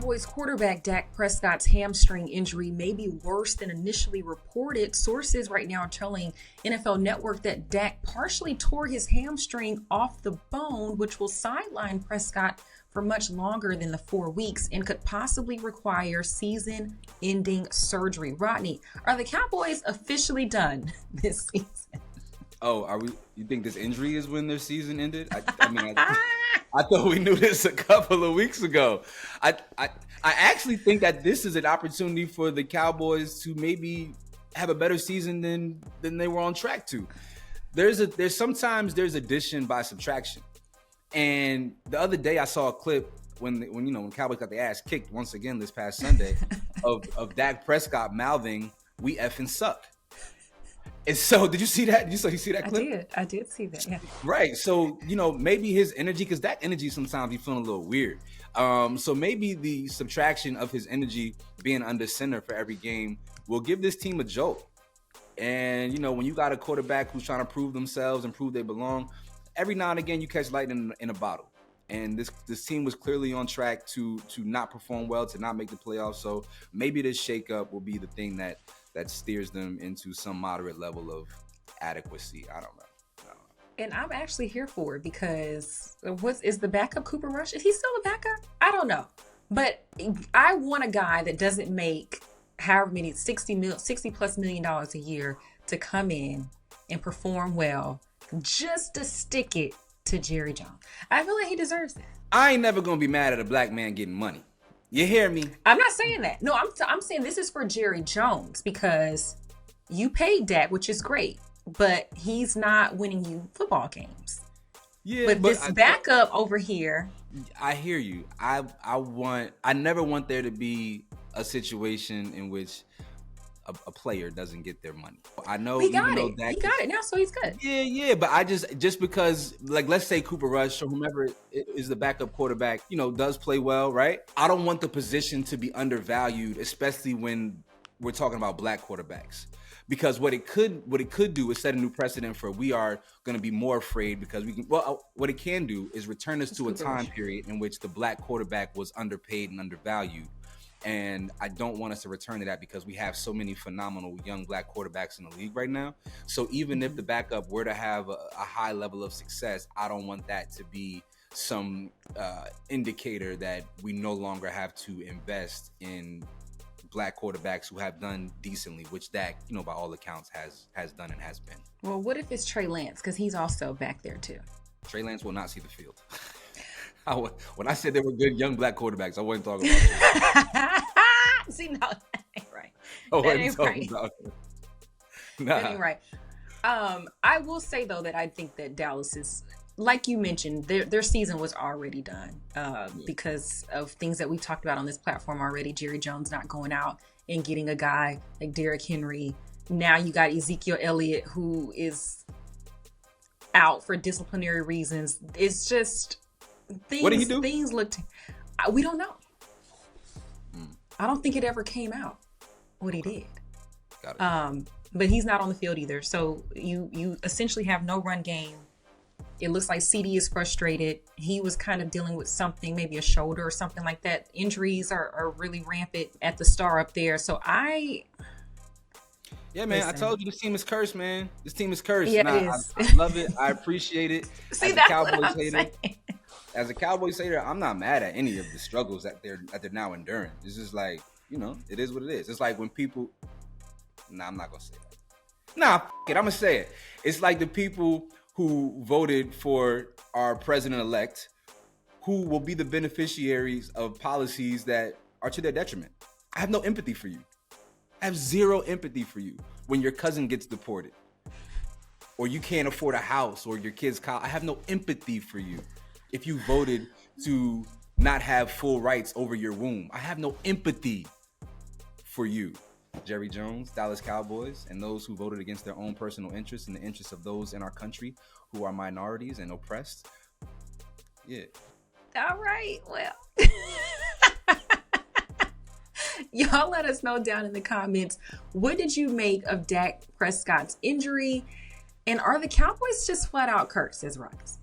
Cowboys quarterback Dak Prescott's hamstring injury may be worse than initially reported. Sources right now are telling NFL Network that Dak partially tore his hamstring off the bone, which will sideline Prescott for much longer than the 4 weeks and could possibly require season-ending surgery. Rodney, are the Cowboys officially done this season? Oh, are we? You think this injury is when their season ended? I thought we knew this a couple of weeks ago. I actually think that this is an opportunity for the Cowboys to maybe have a better season than they were on track to. There's sometimes addition by subtraction. And the other day I saw a clip when Cowboys got their ass kicked once again this past Sunday of Dak Prescott mouthing, "We effing suck." And so, did you see that? You see that clip? I did see that, yeah. Right. So, maybe his energy, because that energy sometimes be feeling a little weird. So maybe the subtraction of his energy being under center for every game will give this team a jolt. And, when you got a quarterback who's trying to prove themselves and prove they belong, every now and again you catch lightning in a bottle. And this team was clearly on track to not perform well, to not make the playoffs. So maybe this shakeup will be the thing that steers them into some moderate level of adequacy. I don't know. And I'm actually here for it because is the backup Cooper Rush? Is he still a backup? I don't know. But I want a guy that doesn't make however many $60+ million a year to come in and perform well just to stick it to Jerry Jones. I feel like he deserves that. I ain't never gonna be mad at a black man getting money. You hear me? I'm not saying that. No, I'm saying this is for Jerry Jones because you paid Dak, which is great, but he's not winning you football games. Yeah, but this backup over here. I hear you. I never want there to be a situation in which a player doesn't get their money. I know he got it now, so he's good. Yeah, but I just because, like, let's say Cooper Rush or whomever is the backup quarterback, does play well, right? I don't want the position to be undervalued, especially when we're talking about black quarterbacks. Because what it could do is set a new precedent for we are going to be more afraid because what it can do is return us to a time period in which the black quarterback was underpaid and undervalued. And I don't want us to return to that because we have so many phenomenal young black quarterbacks in the league right now. So even if the backup were to have a high level of success, I don't want that to be some indicator that we no longer have to invest in black quarterbacks who have done decently, which Dak, by all accounts, has done and has been. Well, what if it's Trey Lance? Because he's also back there too. Trey Lance will not see the field. When I said they were good young black quarterbacks, I wasn't talking about See, no, that ain't right. That ain't right. Nah. That ain't right. I will say, though, that I think that Dallas is, like you mentioned, their season was already done because of things that we talked about on this platform already. Jerry Jones not going out and getting a guy like Derrick Henry. Now you got Ezekiel Elliott, who is out for disciplinary reasons. It's just... What did he do? Things looked... we don't know. I don't think it ever came out what he did. Got it. But he's not on the field either. So you essentially have no run game. It looks like CD is frustrated. He was kind of dealing with something, maybe a shoulder or something like that. Injuries are really rampant at the star up there. So Yeah, man, listen. I told you this team is cursed, man. This team is cursed. Yeah, it is. I love it. I appreciate it. See, that's what I'm saying. As a Cowboys hater, I'm not mad at any of the struggles that they're now enduring. It's just like, it is what it is. It's like when people... Nah, I'm not going to say that. Nah, it. I'm going to say it. It's like the people who voted for our president-elect who will be the beneficiaries of policies that are to their detriment. I have no empathy for you. I have zero empathy for you when your cousin gets deported or you can't afford a house or your kid's college. I have no empathy for you. If you voted to not have full rights over your womb, I have no empathy for you. Jerry Jones, Dallas Cowboys, and those who voted against their own personal interests and the interests of those in our country who are minorities and oppressed. Yeah. All right. Well, y'all let us know down in the comments. What did you make of Dak Prescott's injury? And are the Cowboys just flat out cursed, as Rodney said?